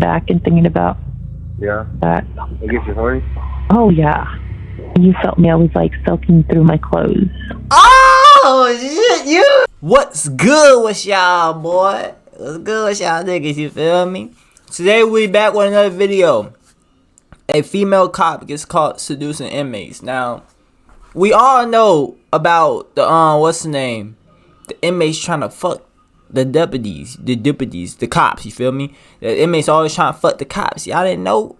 back and thinking about that. It gets you horny? Oh, yeah. You felt me. I was like soaking through my clothes. Oh, shit, you. What's good with y'all, boy? What's good with y'all niggas, you feel me? Today we back with another video. A female cop gets caught seducing inmates. Now, we all know about the, what's the name? The inmates trying to fuck the deputies, the cops, you feel me? The inmates always trying to fuck the cops. Y'all didn't know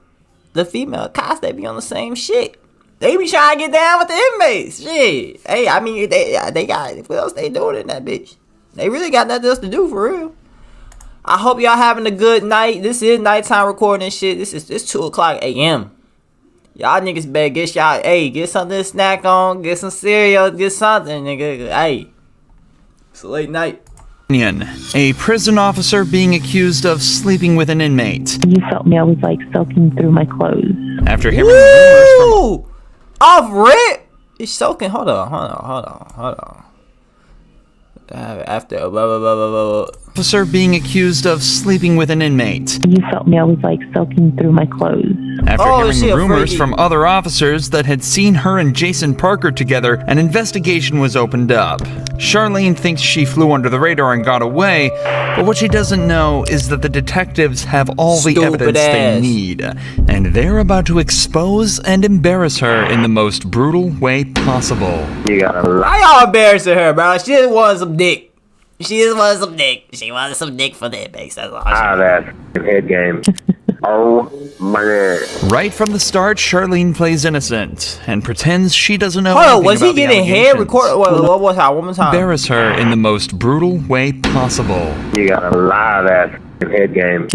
the female cops, they be on the same shit. They be trying to get down with the inmates. Shit. Hey, I mean, they got, what else they doing in that bitch? They really got nothing else to do, for real. I hope y'all having a good night. This is nighttime recording and shit. It's 2 o'clock a.m. Y'all niggas better get y'all, hey, get something to snack on, get some cereal, get something, nigga. Hey, it's a late night. A prison officer being accused of sleeping with an inmate. You felt me. I was like soaking through my clothes. After hearing rumors from off rip, it's soaking. Hold on. After officer being accused of sleeping with an inmate. You felt me. I was like soaking through my clothes. After hearing rumors from other officers that had seen her and Jason Parker together, an investigation was opened up. Charlene thinks she flew under the radar and got away, but what she doesn't know is that the detectives have all the evidence they need, and they're about to expose and embarrass her in the most brutal way possible. You gotta lie. Why y'all embarrassing her, bro? She just wanted some dick. She just wanted some dick. She wanted some dick for the inmates. That's all. That head game. Oh my god. Right from the start, Charlene plays innocent and pretends she doesn't know anything about was he getting head recorded? What was that? One more time. Embarrass her in the most brutal way possible. You gotta lie that head game.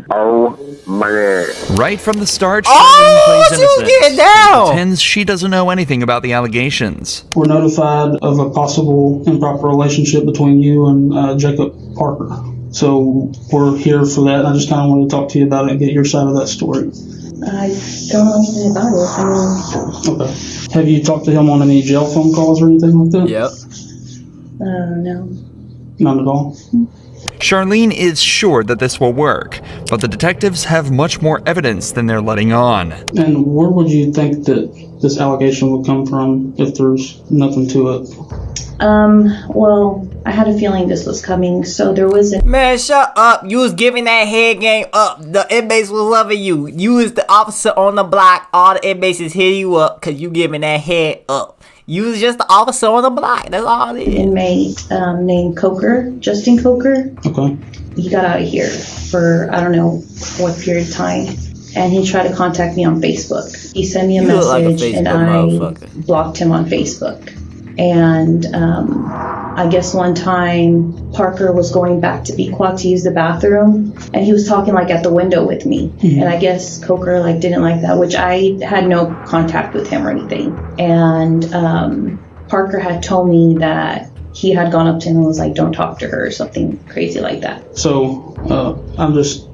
Oh my god. Right from the start, Charlene plays innocent. Get down. Pretends she doesn't know anything about the allegations. We're notified of a possible improper relationship between you and Jacob Parker. So we're here for that, and I just kind of wanted to talk to you about it and get your side of that story. I don't know anything about it. Okay. Have you talked to him on any jail phone calls or anything like that? Yep. No. None at all? Charlene is sure that this will work, but the detectives have much more evidence than they're letting on. And where would you think that this allegation would come from if there's nothing to it? Well, I had a feeling this was coming, so there wasn't. Man, shut up. You was giving that head game up. The inmates was loving you. You was the officer on the block. All the inmates is hitting you up because you giving that head up. You was just the officer on the block. That's all it is. Inmate named Coker, Justin Coker. Okay. He got out of here for, I don't know what period of time. And he tried to contact me on Facebook. He sent me a message and I blocked him on Facebook. And I guess one time Parker was going back to Pequot to use the bathroom, and he was talking like at the window with me. And I guess Coker like didn't like that, which I had no contact with him or anything. And Parker had told me that he had gone up to him and was like, "Don't talk to her," or something crazy like that. So I'm just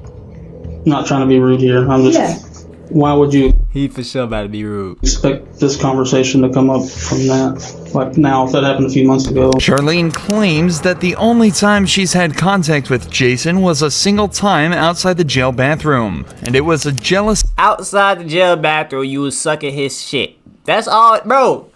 not trying to be rude here. I'm just. Why would you? He for sure about to be rude. Expect this conversation to come up from that, like now, if that happened a few months ago. Charlene claims that the only time she's had contact with Jason was a single time outside the jail bathroom, and it was a jealous. Outside the jail bathroom, you was sucking his shit. That's all, bro.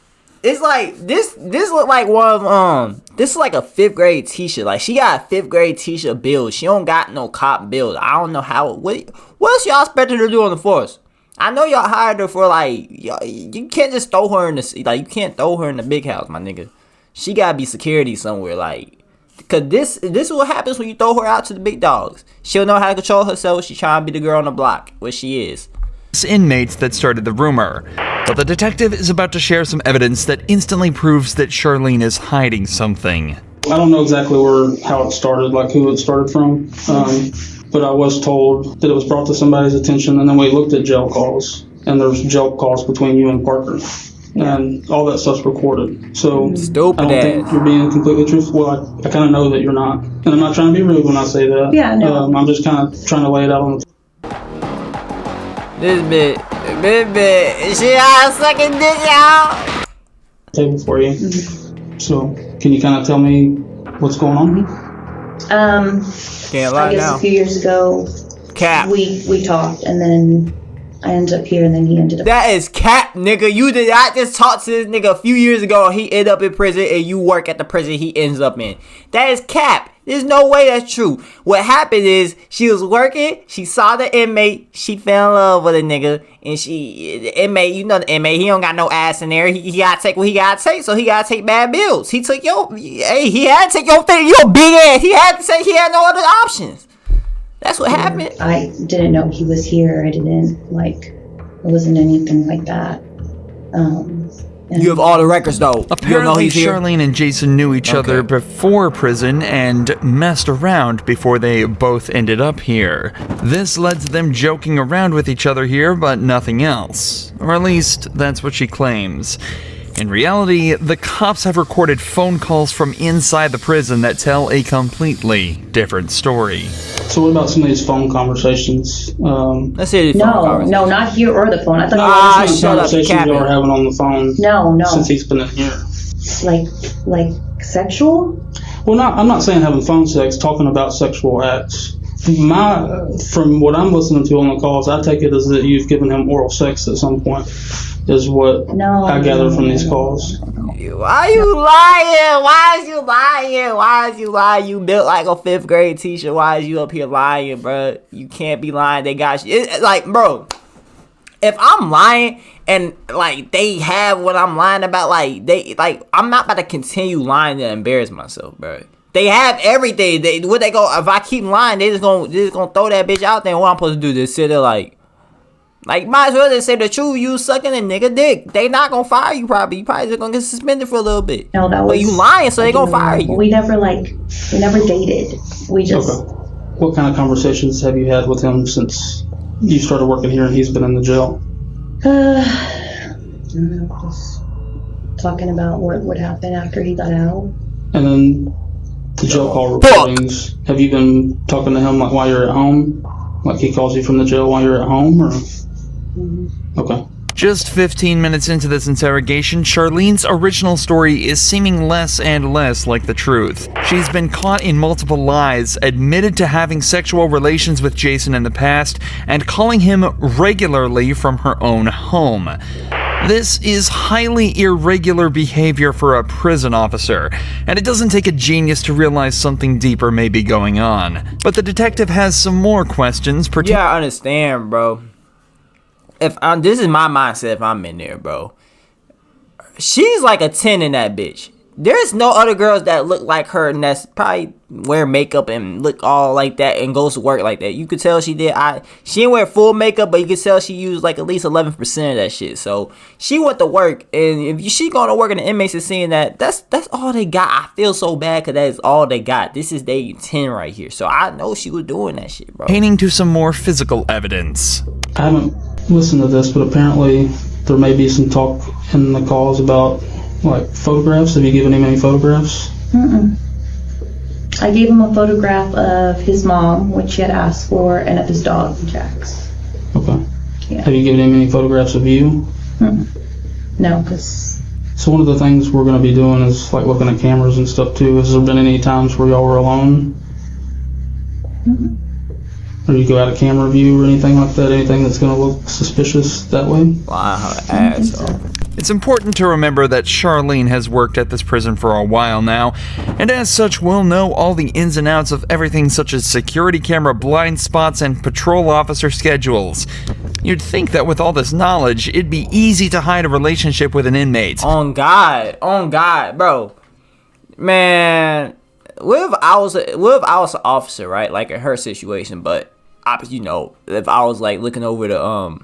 It's like this look like one of this is like a 5th grade t-shirt. Like she got a 5th grade t-shirt build. She don't got no cop build. I don't know how. What else y'all expected her to do on the force? I know y'all hired her for like you can't just throw her in the you can't throw her in the big house, my nigga. She gotta be security somewhere, like, cause this is what happens when you throw her out to the big dogs. She'll know how to control herself. She trying to be the girl on the block, what she is. Inmates that started the rumor, but the detective is about to share some evidence that instantly proves that Charlene is hiding something. I don't know exactly how it started, like who it started from, but I was told that it was brought to somebody's attention, and then we looked at jail calls, and there's jail calls between you and Parker, and all that stuff's recorded. So Stupid I don't think you're being completely truthful. Well, I kind of know that you're not, and I'm not trying to be rude when I say that. Yeah, no. I'm just kind of trying to lay it out on the This bitch, she out sucking dick, y'all. table for you. So can you kind of tell me what's going on here? Can't lie I guess now. a few years ago, Cap. We talked, and then I ended up here, and then he ended up. That is cap, nigga. You did not just talk to this nigga a few years ago. He ended up in prison, and you work at the prison he ends up in. That is cap. There's no way that's true. What happened is she was working. She saw the inmate. She fell in love with a nigga, and the inmate, you know the inmate. He don't got no ass in there. He gotta take what he gotta take. So he gotta take bad bills. He took he had to take your thing. Your big ass. He had to say he had no other options. That's what happened. I didn't know he was here. I didn't it wasn't anything like that. You have all the records though. Apparently, Charlene and Jason knew each other before prison and messed around before they both ended up here. This led to them joking around with each other here, but nothing else. Or at least, that's what she claims. In reality, the cops have recorded phone calls from inside the prison that tell a completely different story. So what about some of these phone conversations? Let's see. No, not here or the phone. I thought conversations you were having on the phone. No. Since he's been in here. Like sexual? Well, I'm not saying having phone sex. Talking about sexual acts. From what I'm listening to on the calls, I take it as that you've given him oral sex at some point. Is what I gather from these calls. Why you lying? Why is you lying? You built like a 5th grade teacher. Why is you up here lying, bro? You can't be lying. They got you. Bro, if I'm lying and they have what I'm lying about, I'm not about to continue lying to embarrass myself, bro. They have everything. If I keep lying, they just gonna throw that bitch out there. And what I'm supposed to do? Just sit there might as well just say the truth. You sucking a nigga dick. They not gonna fire you probably. You probably just gonna get suspended for a little bit. No, that was. But you lying, so they gonna fire you. We never dated. We just. Okay. What kind of conversations have you had with him since you started working here and he's been in the jail? I don't know, just talking about what happened after he got out. And then the jail call recordings. Have you been talking to him while you're at home? Like he calls you from the jail while you're at home, or? Okay. Just 15 minutes into this interrogation, Charlene's original story is seeming less and less like the truth. She's been caught in multiple lies, admitted to having sexual relations with Jason in the past, and calling him regularly from her own home. This is highly irregular behavior for a prison officer, and it doesn't take a genius to realize something deeper may be going on. But the detective has some more questions. Yeah, I understand, bro. This is my mindset if I'm in there, bro. She's like a 10 in that bitch. There's no other girls that look like her and that's probably wear makeup and look all like that and goes to work like that. You could tell she did. She didn't wear full makeup, but you could tell she used at least 11% of that shit. So she went to work, and if she going to work and the inmates is seeing that, that's all they got. I feel so bad because that is all they got. This is day 10 right here. So I know she was doing that shit, bro. Painting to some more physical evidence. I haven't listened to this, but apparently there may be some talk in the calls about photographs. Have you given him any photographs? I gave him a photograph of his mom, which he had asked for, and of his dog, Jax. Okay. Yeah. Have you given him any photographs of you? No, because... So one of the things we're going to be doing is looking at cameras and stuff too. Has there been any times where y'all were alone? Or you go out of camera view or anything like that? Anything that's going to look suspicious that way? Wow, asshole. It's important to remember that Charlene has worked at this prison for a while now, and as such will know all the ins and outs of everything such as security camera blind spots and patrol officer schedules. You'd think that with all this knowledge, it'd be easy to hide a relationship with an inmate. On God, bro. Man, what if I was an officer, right? Like in her situation, but if I was looking over the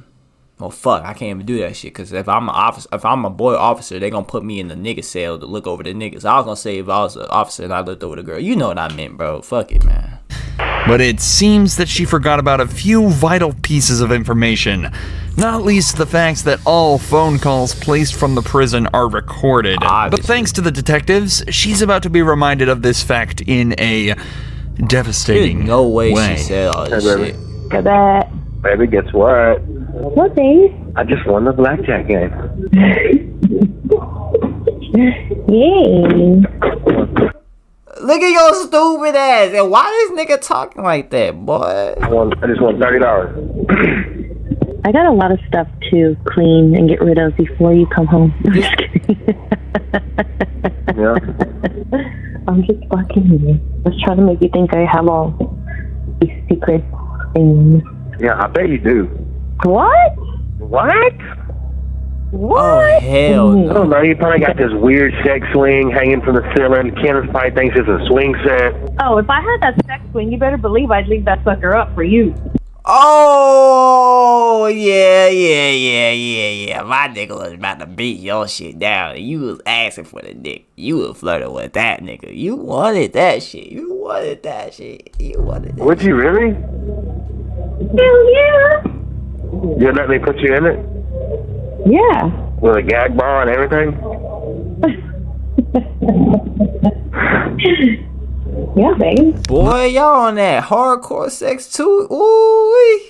well, fuck, I can't even do that shit. Cause if I'm a boy officer, they gonna put me in the nigga cell to look over the niggas. I was gonna say if I was an officer and I looked over the girl, you know what I meant, bro. Fuck it, man. But it seems that she forgot about a few vital pieces of information. Not least the facts that all phone calls placed from the prison are recorded. Obviously. But thanks to the detectives, she's about to be reminded of this fact in a devastating way. There's no way she said all this shit. Go back. Baby, guess what? What, babe? I just won the blackjack game. Yay. Look at your stupid ass. And why this nigga talking like that, boy? I just want $30. I got a lot of stuff to clean and get rid of before you come home. I'm just kidding. Yeah. I'm just fucking you. I was trying to make you think I have all these secret things. Yeah, I bet you do. What? What? What? Oh, hell I no. don't know. You probably got this weird sex swing hanging from the ceiling. Kenneth probably thinks it's a swing set. Oh, if I had that sex swing, you better believe I'd leave that sucker up for you. Oh, yeah. My nigga was about to beat your shit down. And you was asking for the dick. You was flirting with that nigga. You wanted that shit. You wanted that. Would you really? Hell yeah. You let me put you in it? Yeah. With a gag bar and everything? Yeah, babe. Boy, y'all on that hardcore sex too? Ooh.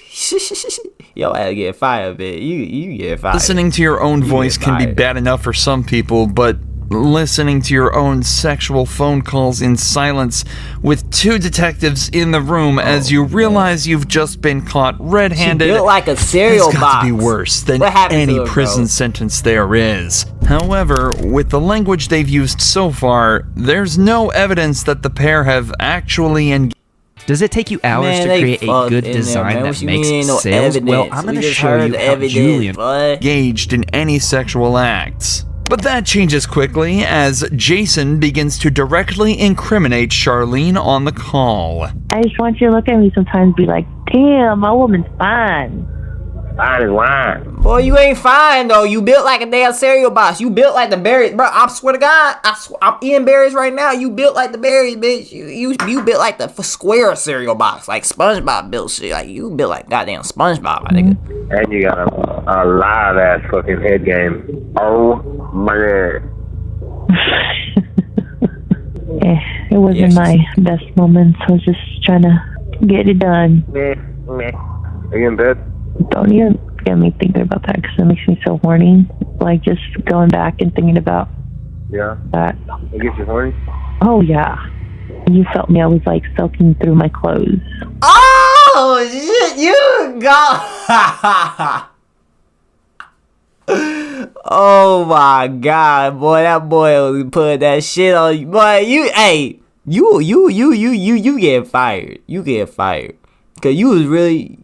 Yo, I get fired, bitch. You get fired. Listening to your own voice can be bad enough for some people, but listening to your own sexual phone calls in silence with two detectives in the room as you realize you've just been caught red-handed She built like a cereal has got box. to be worse than What happened any to her, prison bro? sentence there is. However, with the language they've used so far, there's no evidence that the pair have actually engaged. Does it take you hours Man, to they create a fucked good in there, design man. that What you makes mean, no sales? Well, evidence? I'm We going to just show heard you the how evidence, Julian... boy. engaged in any sexual acts. But that changes quickly as Jason begins to directly incriminate Charlene on the call. I just want you to look at me sometimes and be like, damn, my woman's fine. Fine as wine. Boy, you ain't fine though. You built like a damn cereal box. You built like the berries, bro. I swear to God, I'm eating berries right now. You built like the berries, bitch. You built like the square cereal box, like SpongeBob built shit. Like you built like goddamn SpongeBob, my nigga. And you got a live ass fucking head game. Oh my god. It wasn't Yes. my best moments. I was just trying to get it done. Are you in bed? Don't even get me thinking about that because it makes me so horny. Like just going back and thinking about Yeah. that. It gets you horny? Oh yeah. When you felt me, I was like soaking through my clothes. Oh shit, you go. Oh my God, boy, that boy was putting that shit on you, boy. You get fired. You get fired, cause you was really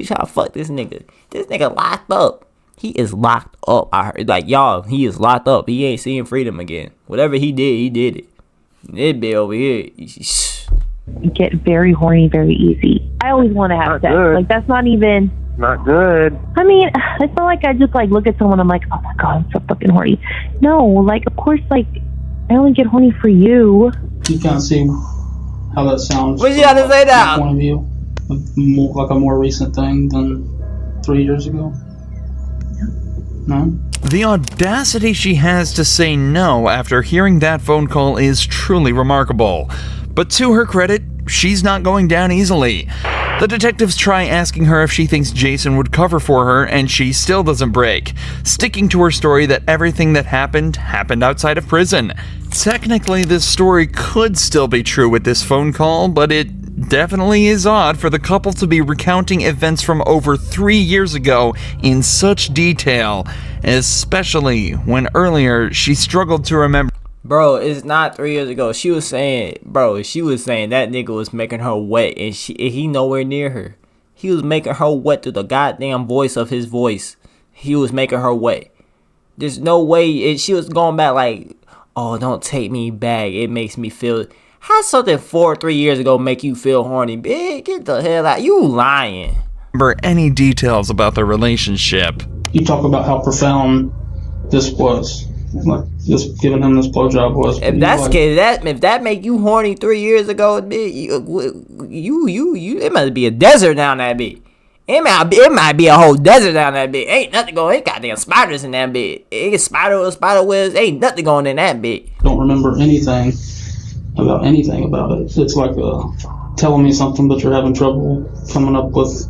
trying to fuck this nigga. This nigga locked up. He is locked up. I heard, like, y'all, he is locked up. He ain't seeing freedom again. Whatever he did it. This bitch over here. Get very horny very easy. I always want to have Not sex. good. Like that's not even. Not good. I mean, it's not like I just like look at someone. I'm like, oh my god, I'm so fucking horny. No, like of course, like I only get horny for you. You can't see how that sounds. What you got to say from now? my point of view, like a more recent thing than 3 years ago. No. The audacity she has to say no after hearing that phone call is truly remarkable. But to her credit, she's not going down easily. The detectives try asking her if she thinks Jason would cover for her, and she still doesn't break, sticking to her story that everything that happened outside of prison. Technically, this story could still be true with this phone call, but it definitely is odd for the couple to be recounting events from over 3 years ago in such detail, especially when earlier she struggled to remember. Bro, it's not 3 years ago. She was saying that nigga was making her wet, and he nowhere near her. He was making her wet through the goddamn voice of his voice. He was making her wet. There's no way. She was going back like, oh, don't take me back. It makes me feel. How something 3 years ago make you feel horny? Bitch, get the hell out. You lying. Remember any details about their relationship. You talk about how profound this was. Like just giving him this blowjob was. If that's like, case, if that make you horny 3 years ago, bitch, you it must be a desert down that bitch. It might be a whole desert down that bitch. Ain't nothing going. Ain't goddamn spiders in that bitch. It spider webs. Ain't nothing going in that bitch. don't remember anything about it. It's like telling me something, but you're having trouble coming up with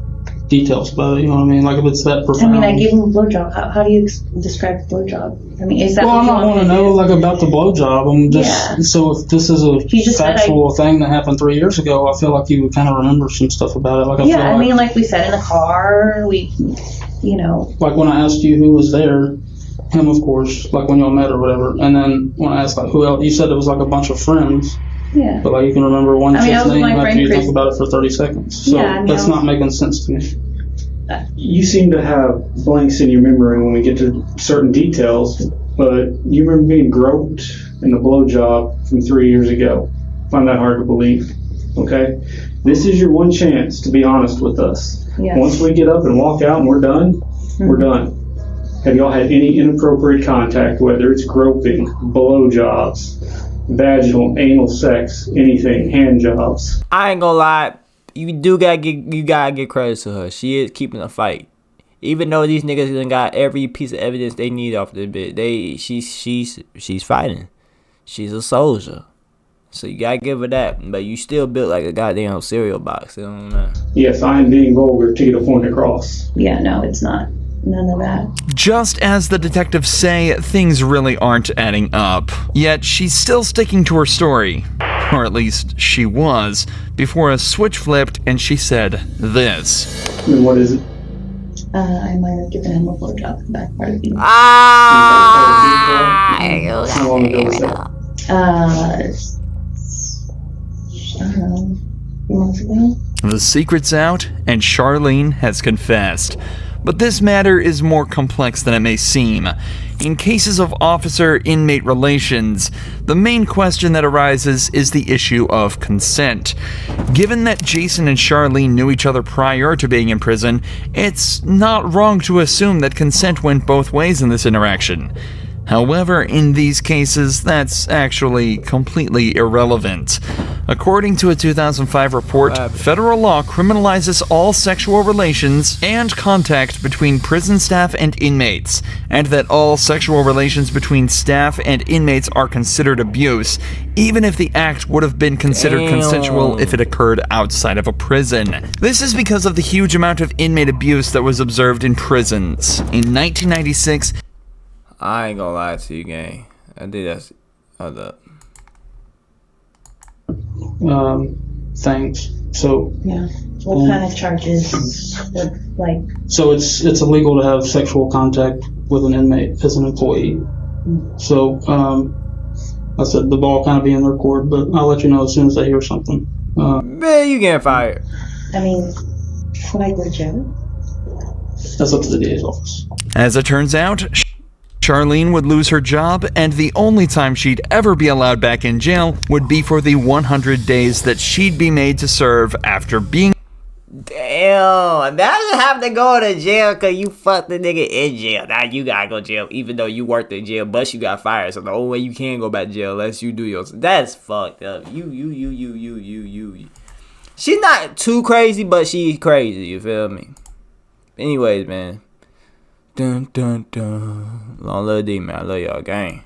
details about it. You know what I mean? Like if it's that I profound. mean, I gave him a blowjob. How do you describe a blowjob? I mean, is that Well, what I'm you not want to me know do? like about the blowjob. I'm just Yeah. so if this is a He just said factual thing that happened 3 years ago, I feel like you would kind of remember some stuff about it. Like I feel Yeah, I like, mean, like we said in the car, we, you know. like when I asked you who was there, him of course, like when y'all met or whatever, and then when I asked like who else, you said it was like a bunch of friends. Yeah. But like you can remember one I mean, I chick's was with name my after friend you Chris. think about it for 30 seconds. So Yeah, I mean, that's not making sense to me. You seem to have blanks in your memory when we get to certain details, but you remember being groped in the blowjob from 3 years ago. I find that hard to believe. Okay? This is your one chance to be honest with us. Yes. Once we get up and walk out and we're done, we're done. Have y'all had any inappropriate contact, whether it's groping, blowjobs, vaginal, anal sex, anything, hand jobs? I ain't gonna lie, you gotta get credit to her. She is keeping a fight. Even though these niggas done got every piece of evidence they need off the bit, she's fighting. She's a soldier. So you gotta give her that. But you still built like a goddamn cereal box. I don't know. Yes, I am being vulgar to get a point across. Yeah, no, it's not. None of that. Just as the detectives say, things really aren't adding up. Yet she's still sticking to her story. Or at least she was, before a switch flipped and she said this. And what is it? I might have given him a blowjob in the back part of the How long ago was that? I don't know, a few months ago. The secret's out, and Charlene has confessed. But this matter is more complex than it may seem. In cases of officer-inmate relations, the main question that arises is the issue of consent. Given that Jason and Charlene knew each other prior to being in prison, it's not wrong to assume that consent went both ways in this interaction. However, in these cases, that's actually completely irrelevant. According to a 2005 report, federal law criminalizes all sexual relations and contact between prison staff and inmates, and that all sexual relations between staff and inmates are considered abuse, even if the act would have been considered consensual if it occurred outside of a prison. This is because of the huge amount of inmate abuse that was observed in prisons. In 1996, I ain't gonna lie to you, gang. I think that's... Hold up. Things. So Yeah. What kind of charges would, like, so it's illegal to have sexual contact with an inmate as an employee. So I said the ball kind of be in their court, but I'll let you know as soon as I hear something. Man, you getting fired. I mean, should I go to jail? That's up to the DA's office. as it turns out, Charlene would lose her job, and the only time she'd ever be allowed back in jail would be for the 100 days that she'd be made to serve after being... Damn, imagine having to go to jail because you fucked the nigga in jail. Now you gotta go to jail even though you worked in jail, but you got fired. So the only way you can go back to jail unless you do your... That's fucked up. You. She's not too crazy, but she's crazy, you feel me? Anyways, man. Dun dun dun. Long little D, man. I love y'all, gang.